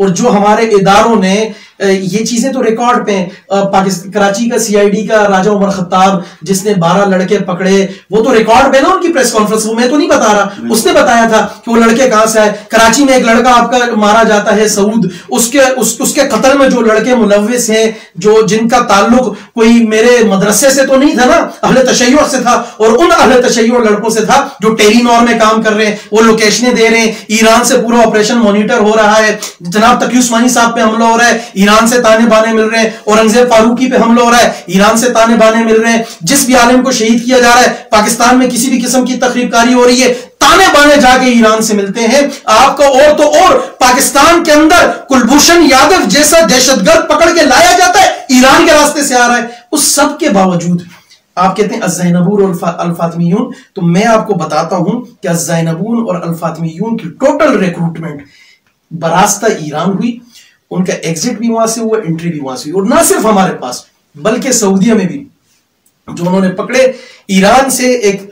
اور جو ہمارے اداروں نے یہ چیزیں تو ریکارڈ پہ کراچی کا سی آئی ڈی کا راجہ عمر خطاب جس نے 12 لڑکے پکڑے، وہ تو ریکارڈ پہ نا ان کی پریس کانفرنس، وہ میں تو نہیں بتا رہا، اس نے بتایا تھا کہ وہ لڑکے کہاں سے آئے۔ کراچی میں ایک لڑکا آپ کا مارا جاتا ہے سعود، اس کے قتل میں جو لڑکے ملوث ہیں، جن کا تعلق کوئی میرے مدرسے سے تو نہیں تھا نا، اہل تشیع سے تھا، اور ان اہل تشیع لڑکوں سے تھا جو ٹیلی نور میں کام کر رہے ہیں، وہ لوکیشنیں دے رہے ہیں، ایران سے پورا آپریشن مانیٹر ہو رہا ہے، جناب تقی عثمانی صاحب پہ حملہ ہو رہا ہے، ایران سے تانے بانے مل رہے ہیں، اورنگزیب فاروقی پہ حملہ ہو رہا ہے، ایران سے تانے بانے مل رہے ہیں، جس بھی عالم کو شہید کیا جا رہا ہے، پاکستان میں کسی بھی قسم کی تخریب کاری ہو رہی ہے، تانے بانے جا کے ایران سے ملتے ہیں آپ کو۔ اور تو اور پاکستان کے اندر کلبھوشن یادو جیسا دہشت گرد پکڑ کے لایا جاتا ہے، ایران کے راستے سے آ رہا ہے۔ اس سب کے باوجود آپ کہتے ہیں الزینبون اور الفاطمیون، تو میں آپ کو بتاتا ہوں کہ الزینبون اور الفاطمیون کی ٹوٹل ریکروٹمنٹ براستہ ایران ہوئی، ان کا ایگزٹ بھی وہاں سے ہوا، انٹری بھی وہاں سے ہوئی، اور نہ صرف ہمارے پاس بلکہ سعودیہ میں بھی جو انہوں نے پکڑے۔ ایران سے ایک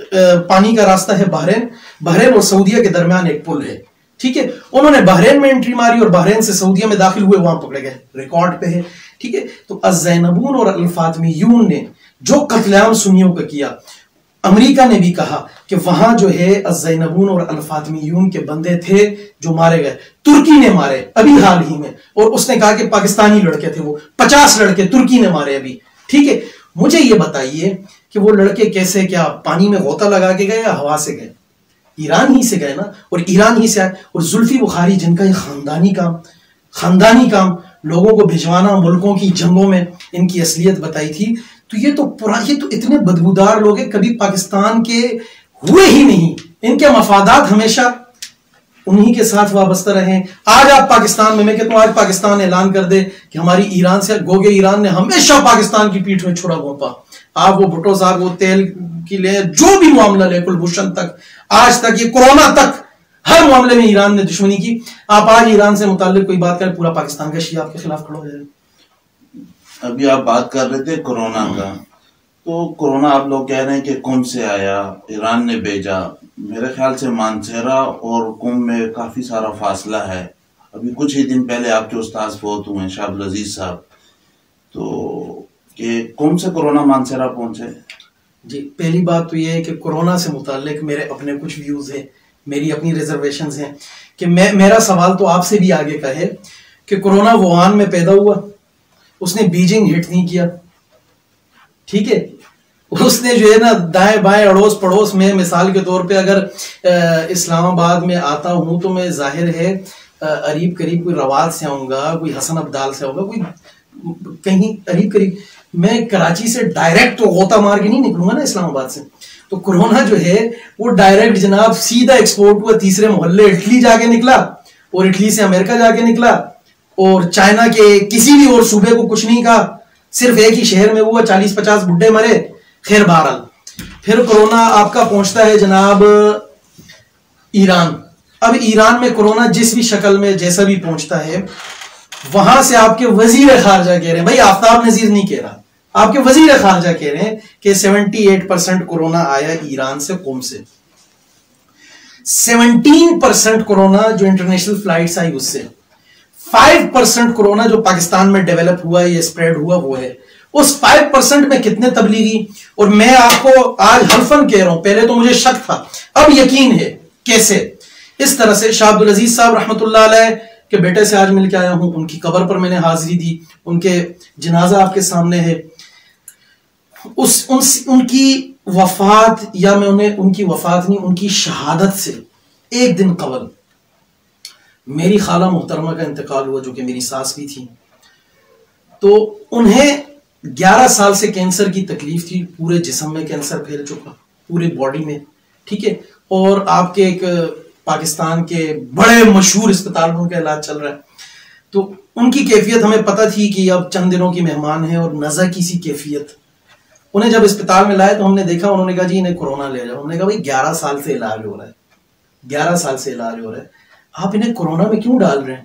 پانی کا راستہ ہے بحرین اور سعودیہ کے درمیان ایک پل ہے، ٹھیک ہے، انہوں نے بحرین میں انٹری ماری اور بحرین سے سعودیہ میں داخل ہوئے، وہاں پکڑے گئے، ریکارڈ پہ ہے، ٹھیک ہے۔ تو الزینبون اور الفاطمیون نے جو قتل عام سنیوں کا کیا، امریکہ نے بھی کہا کہ وہاں جو ہے الزینبون اور الفاطمیون کے بندے تھے جو مارے گئے، ترکی نے مارے ابھی حال ہی میں، اور اس نے کہا کہ پاکستانی لڑکے تھے، وہ 50 لڑکے ترکی نے مارے ابھی، ٹھیک ہے۔ مجھے یہ بتائیے کہ وہ لڑکے کیسے، کیا پانی میں غوطہ لگا کے گئے یا ہوا سے گئے؟ ایران ہی سے گئے نا، اور ایران ہی سے آئے۔ اور زلفی بخاری جن کا یہ خاندانی کام لوگوں کو بھجوانا ملکوں کی جنگوں میں، ان کی اصلیت بتائی تھی، تو یہ تو اتنے بدبودار لوگ ہیں، کبھی پاکستان کے ہوئے ہی نہیں، ان کے مفادات ہمیشہ انہی کے ساتھ وابستہ رہے۔ آج آپ پاکستان میں کہتا ہوں، آج پاکستان اعلان کر دے کہ ہماری ایران سے، گوگے ایران نے ہمیشہ پاکستان کی پیٹھ میں چھڑا گھونپا، آپ وہ بھٹو صاحب وہ تیل کی لے، جو بھی معاملہ لے، کلبھوشن تک، آج تک، یہ کورونا تک، ہر معاملے میں ایران نے دشمنی کی۔ آپ آج ایران سے متعلق کوئی بات کریں، پورا پاکستان کا شیعہ آپ کے خلاف کھڑا ہو جائے۔ ابھی آپ بات کر رہے تھے کورونا کا، تو کورونا آپ لوگ کہہ رہے ہیں کہ قم سے آیا، ایران نے بھیجا، میرے خیال سے مانسہرہ اور قم میں کافی سارا فاصلہ ہے۔ ابھی کچھ ہی دن پہلے آپ کے استاذ فوت ہوئے ہیں، شاہ عبدالعزیز صاحب، تو کہ قم سے کورونا مانسہرہ پہنچے۔ جی، پہلی بات تو یہ ہے کہ کورونا سے متعلق میرے اپنے کچھ ویوز ہیں، میری اپنی ریزرویشنز ہیں، کہ میرا سوال تو آپ سے بھی آگے کا ہے کہ کورونا ووہان میں پیدا ہوا، اس نے بیجنگ ہٹ نہیں کیا، ٹھیک ہے، اس نے جو ہے نا دائیں بائیں اڑوس پڑوس میں، مثال کے طور پہ اگر اسلام آباد میں آتا ہوں تو میں ظاہر ہے قریب قریب کوئی رواد سے آؤں گا، کوئی حسن عبدال سے آؤں گا، کوئی کہیں قریب قریب، میں کراچی سے ڈائریکٹ تو غوطہ مار کے نہیں نکلوں گا نا اسلام آباد سے۔ تو کورونا جو ہے وہ ڈائریکٹ جناب سیدھا ایکسپورٹ ہوا، تیسرے محلے اٹلی جا کے نکلا، اور اٹلی سے امریکہ جا کے نکلا، اور چائنا کے کسی بھی اور صوبے کو کچھ نہیں کہا، صرف ایک ہی شہر میں ہوا، 40-50 بڈھے مرے، خیر بہرحال۔ پھر کورونا آپ کا پہنچتا ہے جناب ایران۔ اب ایران میں کورونا جس بھی شکل میں جیسا بھی پہنچتا ہے، وہاں سے آپ کے وزیر خارجہ کہہ رہے ہیں، بھائی آفتاب نذیر نہیں کہہ رہا، آپ کے وزیر خارجہ کہہ رہے ہیں کہ 78% کورونا آیا ایران سے، قم سے، 17% کورونا جو انٹرنیشنل فلائٹس آئی اس سے، 5% کورونا جو پاکستان میں ڈیولپ ہوا ہے یا اسپریڈ ہوا وہ ہے۔ اس 5% میں کتنے تبلیغی، اور میں آپ کو آج حلفاً کہہ رہا ہوں، پہلے تو مجھے شک تھا، اب یقین ہے، کیسے؟ اس طرح سے شاہ عبدالعزیز صاحب رحمۃ اللہ علیہ کے بیٹے سے آج مل کے آیا ہوں، ان کی قبر پر میں نے حاضری دی، ان کے جنازہ آپ کے سامنے ہے، ان کی وفات، یا میں انہیں ان کی وفات نہیں، ان کی شہادت سے ایک دن قبل میری خالہ محترمہ کا انتقال ہوا، جو کہ میری ساس بھی تھی۔ تو انہیں 11 سال سے کینسر کی تکلیف تھی، پورے جسم میں کینسر پھیل چکا، پورے باڈی میں، ٹھیک ہے، اور آپ کے ایک پاکستان کے بڑے مشہور اسپتال میں ان کا علاج چل رہا ہے۔ تو ان کی کیفیت ہمیں پتہ تھی کہ اب چند دنوں کی مہمان ہیں، اور نزع کی سی کیفیت۔ انہیں جب اسپتال میں لائے تو ہم نے دیکھا، انہوں نے کہا جی انہیں کورونا لے جاؤ۔ ہم نے کہا بھائی 11 سال سے علاج ہو رہا ہے، 11 سال سے علاج ہو رہا ہے، آپ انہیں کورونا میں کیوں ڈال رہے ہیں،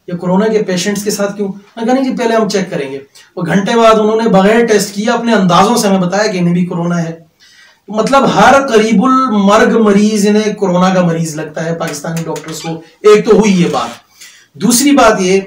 یا کورونا کے پیشنٹس کے ساتھ کیوں؟ میں کہا نہیں جی پہلے ہم چیک کریں گے۔ وہ گھنٹے بعد انہوں نے بغیر ٹیسٹ کیا اپنے اندازوں سے ہمیں بتایا کہ انہیں بھی کورونا ہے۔ مطلب ہر قریب المرگ مریض انہیں کورونا کا مریض لگتا ہے پاکستانی ڈاکٹرز کو۔ ایک تو ہوئی یہ بات، دوسری بات یہ،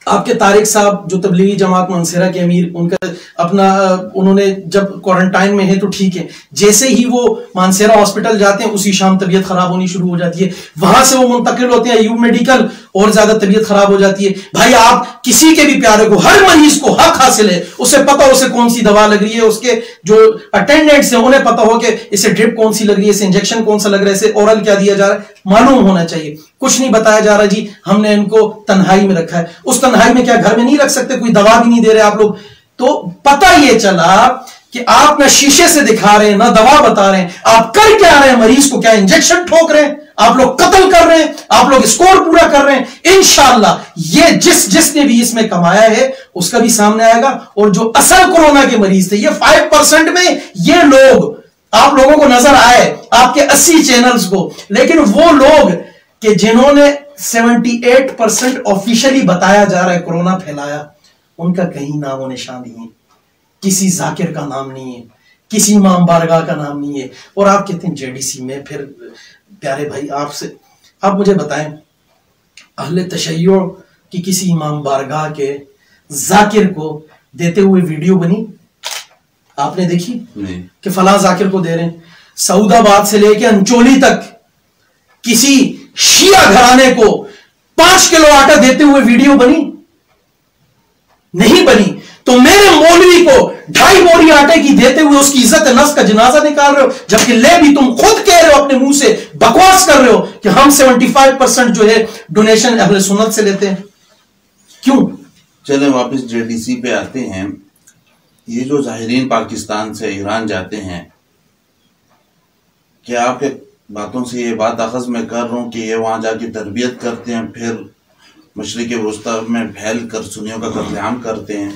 آپ کے طارق صاحب جو تبلیغی جماعت منصرہ کے امیر، ان کا اپنا انہوں نے جب کوارنٹائن میں ہے تو ٹھیک ہے، جیسے ہی وہ مانسیرا ہاسپٹل جاتے ہیں اسی شام طبیعت خراب ہونی شروع ہو جاتی ہے، وہاں سے وہ منتقل ہوتے ہیں ایوب میڈیکل، اور زیادہ طبیعت خراب ہو جاتی ہے۔ بھائی آپ کسی کے بھی پیارے کو، ہر مریض کو حق حاصل ہے اسے پتا اسے کون سی دوا لگ رہی ہے، اس کے جو اٹینڈنٹس ہیں انہیں پتا ہو کہ اسے ڈرپ کون سی لگ رہی ہے، اسے انجیکشن کون سا لگ رہا ہے، اسے اورل کیا دیا جا رہا ہے، معلوم ہونا چاہیے۔ کچھ نہیں بتایا جا رہا جی ہم نے ان کو تنہائی میں رکھا ہے، اس تنہائی میں کیا گھر میں نہیں رکھ سکتے؟ کوئی دوا بھی نہیں دے رہے آپ لوگ؟ تو پتہ یہ چلا کہ آپ نہ شیشے سے دکھا رہے ہیں نہ دوا بتا رہے ہیں، آپ کر کیا رہے ہیں؟ مریض کو کیا انجیکشن ٹھوک رہے ہیں؟ آپ لوگ قتل کر رہے ہیں، آپ لوگ اسکور پورا کر رہے ہیں۔ انشاءاللہ یہ جس نے بھی اس میں کمایا ہے اس کا بھی سامنے آئے گا، اور جو اصل کورونا کے مریض تھے، یہ 5% میں یہ لوگ آپ لوگوں کو نظر آئے، آپ کے 80 چینلز کو، لیکن وہ لوگ کہ جنہوں نے 78% آفیشلی بتایا جا رہا ہے کورونا پھیلایا، ان کا کہیں نام و نشان نہیں ہے، کسی ذاکر کا نام نہیں ہے، کسی امام بارگاہ کا نام نہیں ہے، اور آپ کہتے ہیں JDC میں۔ پھر پیارے بھائی آپ مجھے بتائیں، اہل تشیع کی کسی امام بارگاہ کے ذاکر کو دیتے ہوئے ویڈیو بنی؟ آپ نے دیکھی کہ فلاں ذاکر کو دے رہے ہیں؟ سعود آباد سے لے کے انچولی تک کسی شیعہ گھرانے کو 5 کلو آٹا دیتے ہوئے ویڈیو بنی؟ نہیں بنی۔ تو میرے مولوی کو 2.5 بوری آٹے کی دیتے ہوئے اس کی عزت نفس کا جنازہ نکال رہے ہو، جبکہ لے بھی تم خود کہہ رہے ہو، اپنے منہ سے بکواس کر رہے ہو کہ ہم 75% جو ہے ڈونیشن اہل سنت سے لیتے ہیں۔ کیوں؟ چلیں واپس JDC پہ آتے ہیں۔ یہ جو ظاہرین پاکستان سے ایران جاتے ہیں، کیا آپ کے باتوں سے یہ بات اخذ میں کر رہا ہوں کہ یہ وہاں جا کے تربیت کرتے ہیں، پھر مشرق وسطی میں پھیل کر سنیوں کا قتل عام کرتے ہیں؟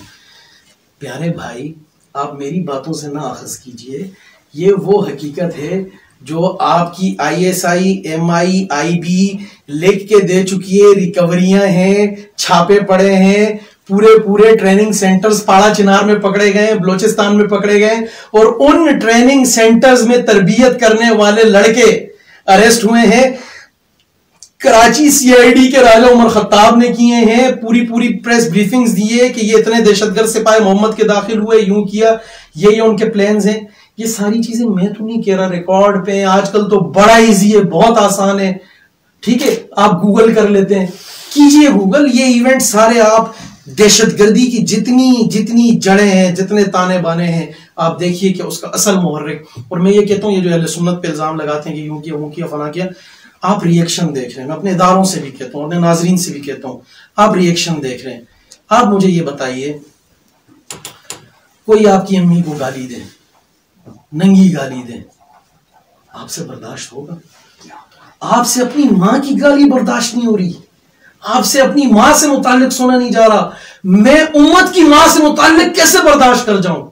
پیارے بھائی آپ میری باتوں سے نہ اخذ کیجئے، یہ وہ حقیقت ہے جو آپ کی ISI MI IB لکھ کے دے چکی ہے، ریکوریاں ہیں، چھاپے پڑے ہیں، پورے ٹریننگ سینٹرز پاڑا چنار میں پکڑے گئے، بلوچستان میں پکڑے گئے، اور ان ٹریننگ سینٹرز میں تربیت کرنے والے لڑکے اریسٹ ہوئے ہیں۔ کراچی CID کے راجہ عمر خطاب نے کیے ہیں، پوری پریس بریفنگز دیے کہ یہ اتنے دہشت گرد سپاہی محمد کے داخل ہوئے، یوں کیا، یہ ان کے پلانز ہیں۔ یہ ساری چیزیں میں تو نہیں کہہ رہا، ریکارڈ پہ آج کل تو بڑا ایزی ہے، بہت آسان ہے، ٹھیک ہے، آپ گوگل کر لیتے ہیں، کیجئے گوگل، یہ ایونٹ سارے آپ دہشت گردی کی جتنی جڑیں ہیں، جتنے تانے بانے ہیں، آپ دیکھیے کہ اس کا اصل محرک۔ اور میں یہ کہتا ہوں، یہ جو اہل سنت پہ الزام لگاتے ہیں کہ یوں کیا وہ کیا فلاں کیا، آپ ریئیکشن دیکھ رہے ہیں، میں اپنے اداروں سے بھی کہتا ہوں، اپنے ناظرین سے بھی کہتا ہوں، آپ ریئیکشن دیکھ رہے ہیں۔ آپ مجھے یہ بتائیے، کوئی آپ کی امی کو گالی دے، ننگی گالی دے، آپ سے برداشت ہوگا؟ آپ سے اپنی ماں کی گالی برداشت نہیں ہو رہی، آپ سے اپنی ماں سے متعلق سنا نہیں جا رہا، میں امت کی ماں سے متعلق کیسے برداشت کر جاؤں؟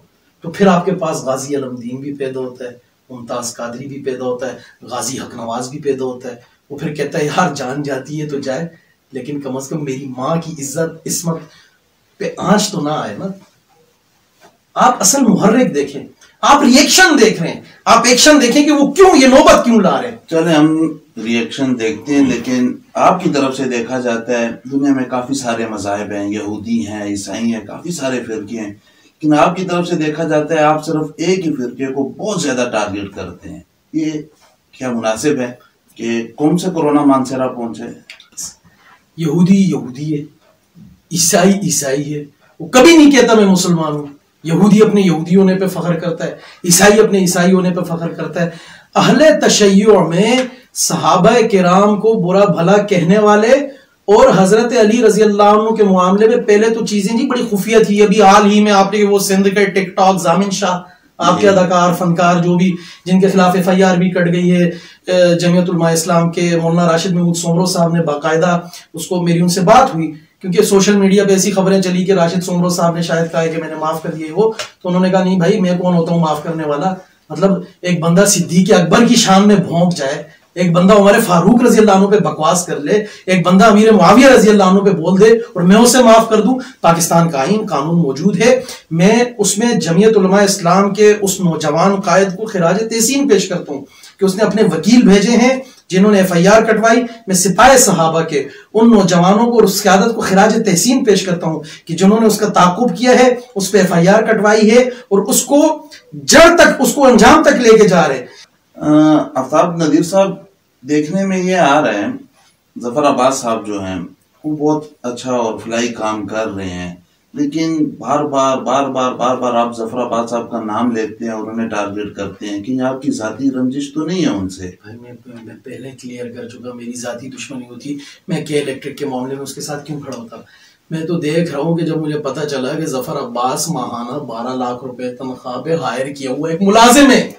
تو پھر آپ کے پاس غازی علمدین بھی پیدا ہوتا ہے، ممتاز قادری بھی پیدا ہوتا ہے، غازی حق نواز بھی پیدا ہوتا ہے، وہ پھر کہتا ہے یار جان جاتی ہے تو جائے، لیکن کم از کم میری ماں کی عزت عصمت پہ آنچ تو نہ آئے نا۔ آپ اصل محرک دیکھیں، آپ ریئیکشن دیکھ رہے ہیں، آپ ایکشن دیکھیں کہ وہ کیوں یہ نوبت کیوں لا رہے ہیں۔ چلیں ہم ریئیکشن دیکھتے ہیں، لیکن آپ کی طرف سے دیکھا جاتا ہے دنیا میں کافی سارے مذاہب ہیں، یہودی ہیں، عیسائی ہیں، کافی سارے فرقے ہیں، لیکن آپ کی طرف سے دیکھا جاتا ہے آپ صرف ایک ہی فرقے کو بہت زیادہ ٹارگٹ کرتے ہیں۔ یہ کیا مناسب ہے کہ کون سے کورونا مانسیرا پہنچے؟ یہودی ہے، عیسائی ہے، وہ کبھی نہیں کہتا میں مسلمان ہوں۔ یہودی اپنے یہودی ہونے پہ فخر کرتا ہے، عیسائی اپنے عیسائی ہونے پہ فخر کرتا ہے۔ اہل تشیع میں صحابہ کرام کو برا بھلا کہنے والے اور حضرت علی رضی اللہ عنہ کے معاملے میں پہلے تو چیزیں جی بڑی خفیہ تھی۔ ابھی حال ہی میں آپ نے وہ سندھ کے ٹک ٹاک زامن شاہ، آپ کے اداکار فنکار جو بھی جن کے خلاف FIR بھی کٹ گئی ہے، جمعیت علماء اسلام کے مولانا راشد محمود سومرو صاحب نے باقاعدہ اس کو میری ان سے بات ہوئی، کیونکہ سوشل میڈیا پہ ایسی خبریں چلی کہ راشد سومرو صاحب نے شاید کہا ہے کہ میں نے معاف کر دیے وہ، تو انہوں نے کہا نہیں بھائی میں کون ہوتا ہوں معاف کرنے والا۔ مطلب ایک بندہ صدیق اکبر کی شان میں بھونک جائے، ایک بندہ عمر فاروق رضی اللہ عنہ پہ بکواس کر لے، ایک بندہ امیر معاویہ رضی اللہ عنہ پہ بول دے اور میں اسے معاف کر دوں۔ پاکستان کا آئین قانون موجود ہے، میں اس میں جمعیت علماء اسلام کے اس نوجوان قائد کو خراج تحسین پیش کرتا ہوں کہ اس نے اپنے وکیل بھیجے ہیں جنہوں نے FIR کٹوائی. میں سپاہ صحابہ کے ان نوجوانوں کو اور اس قیادت کو خراج تحسین پیش کرتا ہوں کہ جنہوں نے اس کا تعاقب کیا ہے, اس پہ FIR کٹوائی ہے اور اس کو جڑ تک, اس کو انجام تک لے کے جا رہے. آفتاب نذیر صاحب, دیکھنے میں یہ آ رہے ہیں ظفر عباس صاحب جو ہیں وہ بہت اچھا اور فلاحی کام کر رہے ہیں, لیکن بار بار آپ ظفر عباس صاحب کا نام لیتے ہیں اور انہیں ٹارگٹ کرتے ہیں کہ آپ کی ذاتی رنجش تو نہیں ہے ان سے؟ میں پہلے کلیئر کر چکا, میری ذاتی دشمنی ہوتی میں کے الیکٹرک کے معاملے میں اس کے ساتھ کیوں کھڑا ہوتا. میں تو دیکھ رہا ہوں کہ جب مجھے پتا چلا کہ ظفر عباس ماہانہ 12 لاکھ روپے تنخواہ پہ ہائر کیا ہوا ایک ملازم ہے,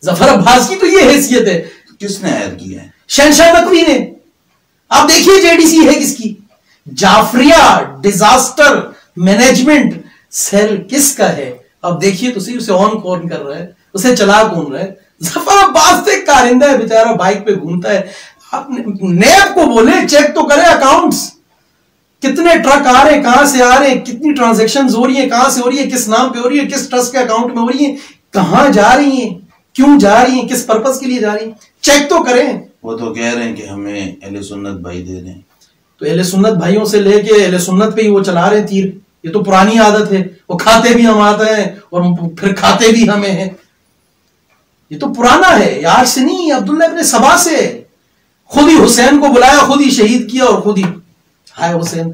ظفر عباس کی تو یہ حیثیت ہے. کس نے ہائر کیا ہے؟ شہنشاہ نقوی نے. آپ دیکھیے JDC ہے کس کی, جعفریہ ڈیزاسٹر مینجمنٹ سیل کس کا ہے. اب دیکھیے تو صحیح, اسے آن کون کر رہا ہے, اسے چلا کون رہا ہے. ظفر عباس تو ایک کارندہ ہے بیچارہ, بائک پہ گھومتا ہے. آپ نیب کو بولے چیک تو کرے اکاؤنٹس, کتنے ٹرک آ رہے ہیں, کہاں سے آ رہے ہیں, کتنی ٹرانزیکشنز ہو رہی ہیں, کہاں سے ہو رہی ہے, کس نام پہ ہو رہی ہے, کس ٹرسٹ کے اکاؤنٹ میں ہو رہی ہیں, کہاں جا رہی ہیں, کیوں جا رہی ہیں, کس پرپس کے لیے جا رہی ہیں, چیک تو کریں. وہ تو کہہ رہے ہیں کہ ہمیں اہل سنت بھائی دے رہے ہیں, تو اہل سنت بھائیوں سے لے کے اہل سنت پہ ہی وہ چلا رہے تیر. یہ تو پرانی عادت ہے, وہ کھاتے بھی ہم آتے ہیں اور پھر کھاتے بھی ہمیں ہیں. یہ تو پرانا ہے, یہ آج سے نہیں, عبداللہ ابن سبا سے. خود ہی حسین کو بلایا, خود ہی شہید کیا اور خود ہی ہائے حسین.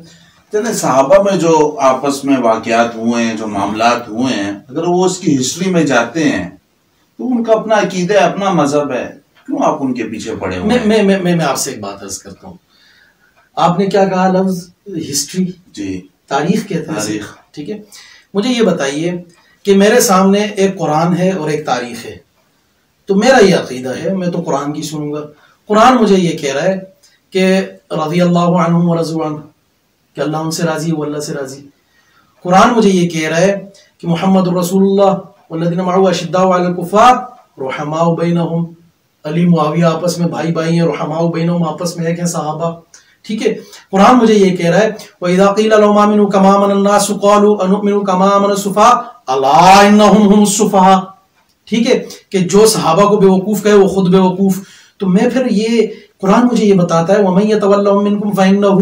چلے صحابہ میں جو آپس میں واقعات ہوئے ہیں, جو معاملات ہوئے ہیں, اگر وہ اس کی ہسٹری میں جاتے ہیں تو ان کا اپنا عقیدہ ہے, اپنا مذہب ہے, کیوں آپ ان کے پیچھے پڑے ہوئے ہیں؟ میں آپ سے ایک بات عرض کرتا ہوں. آپ نے کیا کہا لفظ ہسٹری؟ جی, تاریخ کہتے ہیں. تاریخ. ٹھیک ہے, مجھے یہ بتائیے کہ میرے سامنے ایک قرآن ہے اور ایک تاریخ ہے, تو میرا یہ عقیدہ ہے, میں تو قرآن کی سنوں گا. قرآن مجھے یہ کہہ رہا ہے کہ رضی اللہ عنہم ورضوا عنہ, کہ اللہ ان سے راضی ہے, وہ اللہ سے راضی. قرآن مجھے یہ کہہ رہا ہے کہ محمد رسول اللہ والذین معه اشداء علی الکفار رحماء بینہم, علی معاویہ آپس میں بھائی بھائی ہیں, رحماء بینہم آپس میں ایک ہیں صحابہ. ٹھیک ہے, قرآن مجھے یہ کہہ رہا ہے وَإِذَا قِيلَ لَهُمْ آمِنُوا كَمَا آمَنَ النَّاسُ قَالُوا أَنُؤْمِنُ كَمَا آمَنَ السُّفَهَاءُ أَلَا إِنَّهُمْ هُمُ السُّفَهَاءُ. ٹھیک ہے, کہ جو صحابہ کو بیوقوف کہے وہ خود بیوقوف. تو میں پھر یہ قرآن مجھے یہ بتاتا ہے وَمَن يَتَوَلَّهُم مِّنكُمْ فَإِنَّهُ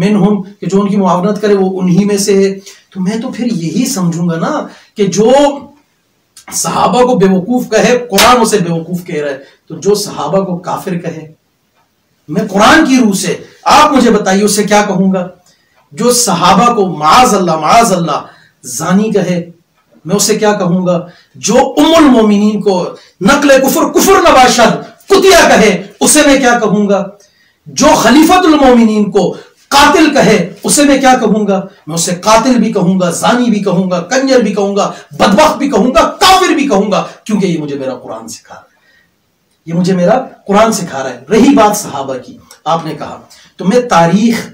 منہم, کہ جو ان کی معاونت کرے وہ انہی میں سے ہے. تو میں تو پھر یہی سمجھوں گا نا کہ جو صحابہ کو بیوقوف کہے قرآن اسے بیوقوف کہہ رہا ہے, تو جو صحابہ کو کافر کہے, میں قرآن کی روح سے, آپ مجھے بتائیے اسے کیا کہوں گا. جو صحابہ کو معاذ اللہ زانی کہے, میں اسے کیا کہوں گا. جو ام المومنین کو نقل کفر نباشد کتیا کہے, اسے میں کیا کہوں گا. جو خلیفۃ المومنین کو قاتل کہے, اسے میں کیا کہوں گا. میں اسے قاتل بھی کہوں گا, زانی بھی کہوں گا, کنجر بھی کہوں گا, بدبخت بھی کہوں گا, کافر بھی کہوں گا, کیونکہ یہ مجھے میرا قرآن سکھا رہا ہے, یہ مجھے میرا قرآن سکھا رہا ہے. رہی بات صحابہ کی, آپ نے کہا, تو میں تاریخ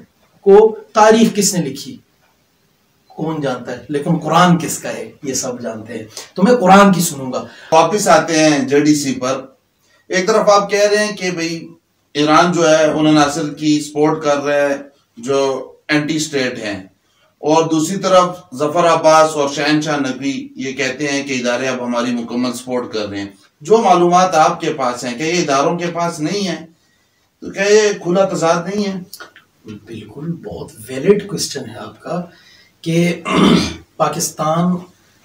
کس نے لکھی کون جانتا ہے, لیکن قرآن کس کا ہے یہ سب جانتے ہیں. تو میں قرآن کی سنوں گا. واپس آتے ہیں JDC پر. ایک طرف آپ کہہ رہے ہیں کہ بھئی ایران جو ہے انہیں ناصر کی سپورٹ کر رہا ہے جو اینٹی سٹیٹ ہیں, اور دوسری طرف ظفر عباس اور شہنشاہ نقوی یہ کہتے ہیں کہ ادارے اب ہماری مکمل سپورٹ کر رہے ہیں. جو معلومات آپ کے پاس ہیں, کیا یہ اداروں کے پاس نہیں ہیں؟ تو کیا یہ کھلا تضاد نہیں ہے؟ بالکل, بہت ویلڈ کوسچن ہے آپ کا کہ پاکستان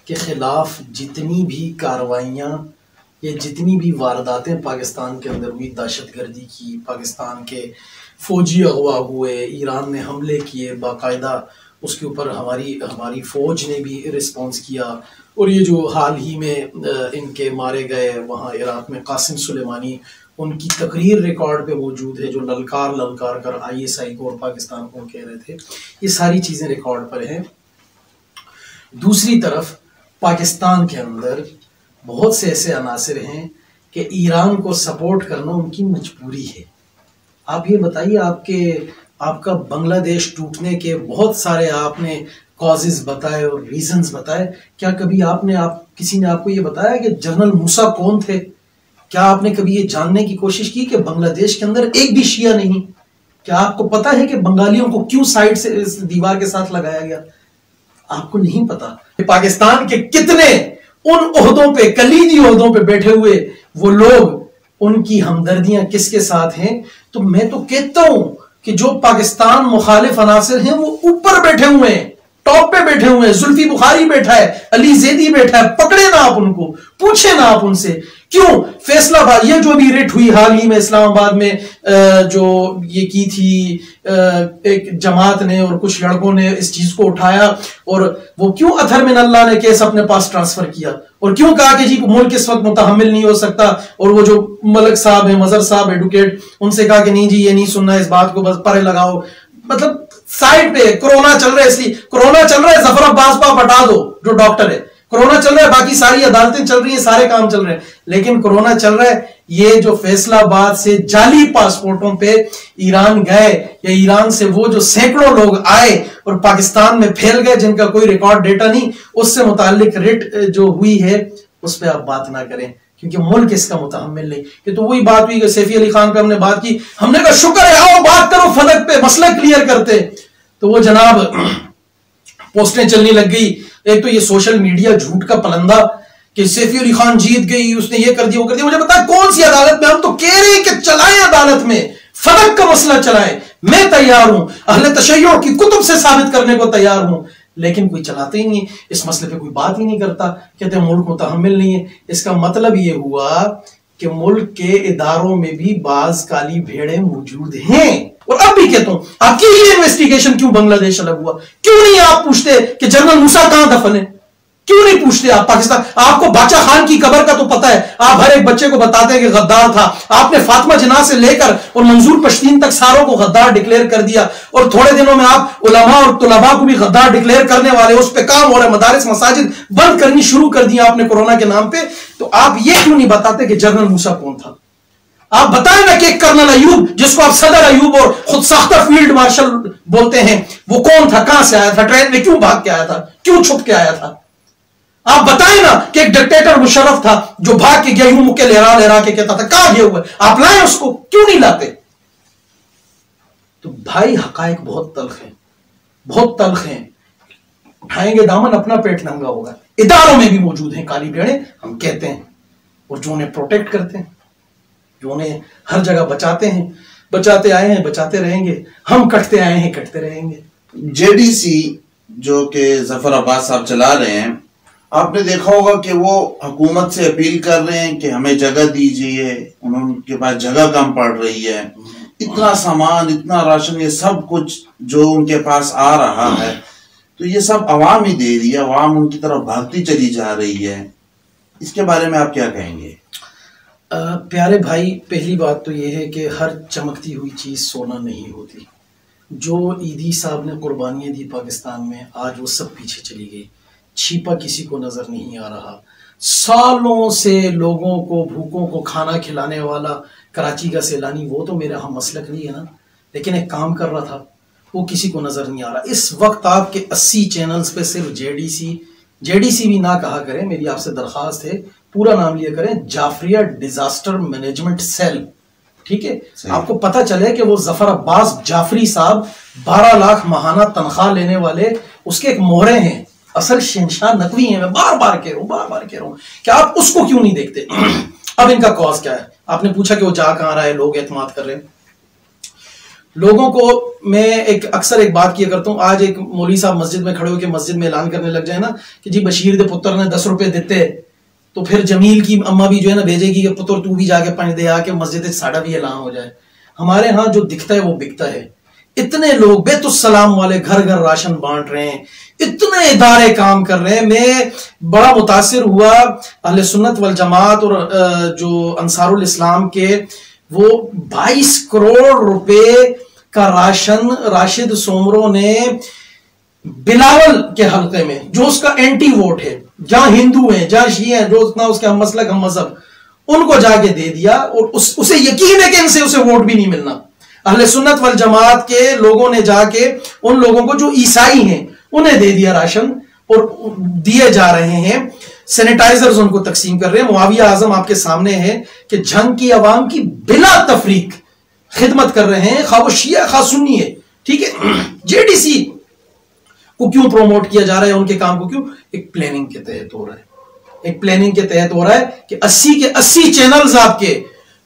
کے خلاف جتنی بھی کارروائیاں یا جتنی بھی وارداتیں پاکستان کے اندر ہوئی, دہشت گردی کی, پاکستان کے فوجی اغوا ہوئے, ایران نے حملے کیے باقاعدہ, اس کے اوپر ہماری فوج نے بھی رسپانس کیا, اور یہ جو حال ہی میں ان کے مارے گئے وہاں عراق میں قاسم سلیمانی, ان کی تقریر ریکارڈ پہ موجود ہے جو للکار کر ISI کو اور پاکستان کو کہہ رہے تھے. یہ ساری چیزیں ریکارڈ پر ہیں. دوسری طرف پاکستان کے اندر بہت سے ایسے عناصر ہیں کہ ایران کو سپورٹ کرنا ان کی مجبوری ہے. آپ یہ بتائیے, آپ کا بنگلہ دیش ٹوٹنے کے بہت سارے آپ نے کازز بتائے اور ریزنز بتائے, کیا کبھی کسی نے آپ کو یہ بتایا کہ جنرل موسیٰ کون تھے؟ کیا آپ نے کبھی یہ جاننے کی کوشش کی کہ بنگلہ دیش کے اندر ایک بھی شیعہ نہیں؟ کیا آپ کو پتا ہے کہ بنگالیوں کو کیوں سائڈ سے اس دیوار کے ساتھ لگایا گیا؟ آپ کو نہیں پتا. پاکستان کے کتنے ان عہدوں پہ, کلیدی عہدوں پہ بیٹھے ہوئے وہ لوگ ان کی ہمدردیاں کس کے ساتھ ہیں؟ تو میں تو کہتا ہوں کہ جو پاکستان مخالف عناصر ہیں وہ اوپر بیٹھے ہوئے ہیں، ٹاپ پہ بیٹھے ہوئے ہیں، زلفی بخاری بیٹھا ہے، علی زیدی بیٹھا ہے، پکڑے نا آپ ان کو، پوچھیں نا آپ ان سے کیوں فیصلہ باد یہ جو بھی ریٹ ہوئی حال ہی میں اسلام آباد میں جو یہ کی تھی ایک جماعت نے اور کچھ لڑکوں نے اس چیز کو اٹھایا، اور وہ کیوں اطہر من اللہ نے کیس اپنے پاس ٹرانسفر کیا اور کیوں کہا کہ جی ملک اس وقت متحمل نہیں ہو سکتا، اور وہ جو ملک صاحب ہیں، مظہر صاحب ایڈوکیٹ، ان سے کہا کہ نہیں جی یہ نہیں سننا، اس بات کو بس پرے لگاؤ. مطلب سائڈ پہ کرونا چل رہا ہے، اس لیے کرونا چل رہا ہے، ظفر عباس کو آپ ہٹا دو جو ڈاکٹر ہے، کرونا چل رہا ہے، باقی ساری عدالتیں چل رہی ہیں، سارے کام چل رہے ہیں، لیکن کرونا چل رہا ہے. یہ جو فیصلہ آباد سے جعلی پاسپورٹوں پہ ایران گئے، یا ایران سے وہ جو سینکڑوں لوگ آئے اور پاکستان میں پھیل گئے جن کا کوئی ریکارڈ ڈیٹا نہیں، اس سے متعلق ریٹ جو ہوئی ہے اس پہ آپ بات نہ کریں کیونکہ ملک اس کا متحمل نہیں. کہ تو وہی بات ہوئی کہ سیفی علی خان پہ ہم نے بات کی، ہم نے کہا شکر ہے آؤ بات کرو فلک پہ، مسئلہ کلیئر کرتے. تو وہ جناب پوسٹیں چلنے لگ گئی. ایک تو یہ سوشل میڈیا جھوٹ کا پلندہ کہ سیفی علی خان جیت گئی، اس نے یہ کر دیا وہ کر دیا. مجھے بتا کون سی عدالت میں؟ ہم تو کہہ رہے ہیں کہ چلائیں عدالت میں، فلک کا مسئلہ چلائیں، میں تیار ہوں، اہل تشیع کی کتب سے ثابت کرنے کو تیار ہوں، لیکن کوئی چلاتے ہی نہیں ہے اس مسئلے پہ، کوئی بات ہی نہیں کرتا، کہتے ہیں ملک متحمل نہیں ہے. اس کا مطلب یہ ہوا کہ ملک کے اداروں میں بھی بعض کالی بھیڑیں موجود ہیں. اور اب بھی کہتا ہوں آپ کی یہ انویسٹیگیشن کیوں بنگلہ دیش الگ ہوا؟ کیوں نہیں آپ پوچھتے کہ جنرل موسیٰ کہاں دفن ہے؟ کیوں نہیں پوچھتے آپ پاکستان؟ آپ کو باچا خان کی قبر کا تو پتا ہے، آپ ہر ایک بچے کو بتاتے ہیں کہ غدار تھا. آپ نے فاطمہ جناح سے لے کر اور منظور پشتین تک ساروں کو غدار ڈکلیئر کر دیا، اور تھوڑے دنوں میں آپ علماء اور طلباء کو بھی غدار ڈکلیئر کرنے والے، اس پہ کام ہو رہا ہے، مدارس مساجد بند کرنی شروع کر دیا آپ نے کورونا کے نام پہ. تو آپ یہ کیوں نہیں بتاتے کہ جنرل موسیٰ کون تھا؟ آپ بتائیں نا کہ کرنل ایوب جس کو آپ صدر ایوب اور خود ساختہ فیلڈ مارشل بولتے ہیں، وہ کون تھا؟ کہاں سے آیا تھا؟ ٹرین میں کیوں بھاگ کے آیا تھا؟ کیوں چھپ کے آیا تھا؟ آپ بتائیں نا کہ ایک ڈکٹیٹر مشرف تھا جو بھاگ کے گیا، یوں مکے لہرا لہرا کے کہتا تھا کہاں گیا ہوا ہے، آپ لائیں اس کو، کیوں نہیں لاتے؟ تو بھائی حقائق بہت تلخ ہیں، بہت تلخ ہیں. اٹھائیں گے دامن اپنا پیٹ ننگا ہوگا. اداروں میں بھی موجود ہیں کالی بھیڑیں، ہم کہتے ہیں، اور جو انہیں پروٹیکٹ کرتے ہیں، جو انہیں ہر جگہ بچاتے ہیں، بچاتے آئے ہیں، بچاتے رہیں گے. ہم کٹتے آئے ہیں، کٹتے رہیں گے. جے ڈی سی جو کہ ظفر عباس صاحب چلا رہے ہیں، آپ نے دیکھا ہوگا کہ وہ حکومت سے اپیل کر رہے ہیں کہ ہمیں جگہ دیجیے، ان کے پاس جگہ کم پڑ رہی ہے. اتنا سامان، اتنا راشن، یہ سب کچھ جو ان کے پاس آ رہا ہے تو یہ سب عوام ہی دے رہی ہے، عوام ان کی طرف بھاگتی چلی جا رہی ہے. اس کے بارے میں آپ کیا کہیں گے؟ پیارے بھائی، پہلی بات تو یہ ہے کہ ہر چمکتی ہوئی چیز سونا نہیں ہوتی. جو عیدی صاحب نے قربانیاں دی پاکستان میں، آج وہ سب پیچھے چلی گئی. چھیپا کسی کو نظر نہیں آ رہا. سالوں سے لوگوں کو، بھوکوں کو کھانا کھلانے والا کراچی کا سیلانی، وہ تو میرا ہم مسلک نہیں ہے نا، لیکن ایک کام کر رہا تھا، وہ کسی کو نظر نہیں آ رہا. اس وقت آپ کے 80 چینلز پہ صرف جے ڈی سی بھی نہ کہا کریں، میری آپ سے درخواست ہے، پورا نام لیا کریں، جعفریہ ڈیزاسٹر مینجمنٹ سیل. ٹھیک ہے، آپ کو پتہ چلے کہ وہ ظفر عباس جعفری صاحب 12 لاکھ ماہانہ تنخواہ لینے والے اس کے ایک مہرے ہیں، اصل شہنشاہ نقوی ہیں. میں بار بار کہہ رہا ہوں کہ آپ اس کو کیوں نہیں دیکھتے؟ اب ان کا کاز کیا ہے؟ آپ نے پوچھا کہ وہ جا کہاں رہا ہے، لوگ اعتماد کر رہے ہیں. لوگوں کو میں اکثر ایک بات کیا کرتا ہوں. آج ایک مولوی صاحب مسجد میں کھڑے ہو کے مسجد میں اعلان کرنے لگ جائے نا کہ جی بشیر دے پتر نے 10 روپے دیتے، تو پھر جمیل کی اماں بھی جو ہے نا بھیجے گی کہ پتر تو بھی جا کے 5 دے، آ کے مسجد ساڑھا بھی اعلان ہو جائے. ہمارے ہاں جو دکھتا ہے وہ بکتا ہے. اتنے لوگ بیت السلام والے گھر گھر راشن بانٹ رہے ہیں، اتنے ادارے کام کر رہے ہیں. میں بڑا متاثر ہوا اہل سنت والجماعت اور جو انصار الاسلام کے، وہ 22 کروڑ روپے کا راشن راشد سومرو نے بلاول کے حلقے میں، جو اس کا اینٹی ووٹ ہے، جہاں ہندو ہیں، جہاں شیعہ ہیں، جو اتنا اس کے ہم مسلک ہم مذہب، ان کو جا کے دے دیا. اور اسے یقین ہے کہ ان سے اسے ووٹ بھی نہیں ملنا. اہل سنت والجماعت کے لوگوں نے جا کے ان لوگوں کو جو عیسائی ہیں انہیں دے دیا راشن، اور دیے جا رہے ہیں. سینیٹائزرز ان کو تقسیم کر رہے ہیں. معاویہ اعظم آپ کے سامنے ہے کہ جنگ کی عوام کی بلا تفریق خدمت کر رہے ہیں، خواہ وہ شیعہ خواہ سنی ہے. ٹھیک ہے، جے ڈی سی کو کیوں پروموٹ کیا جا رہا ہے، ان کے کام کو کیوں؟ ایک پلاننگ کے تحت ہو رہا ہے. ایک پلاننگ کے تحت ہو رہا ہے کہ 80 کے 80 چینلز آپ کے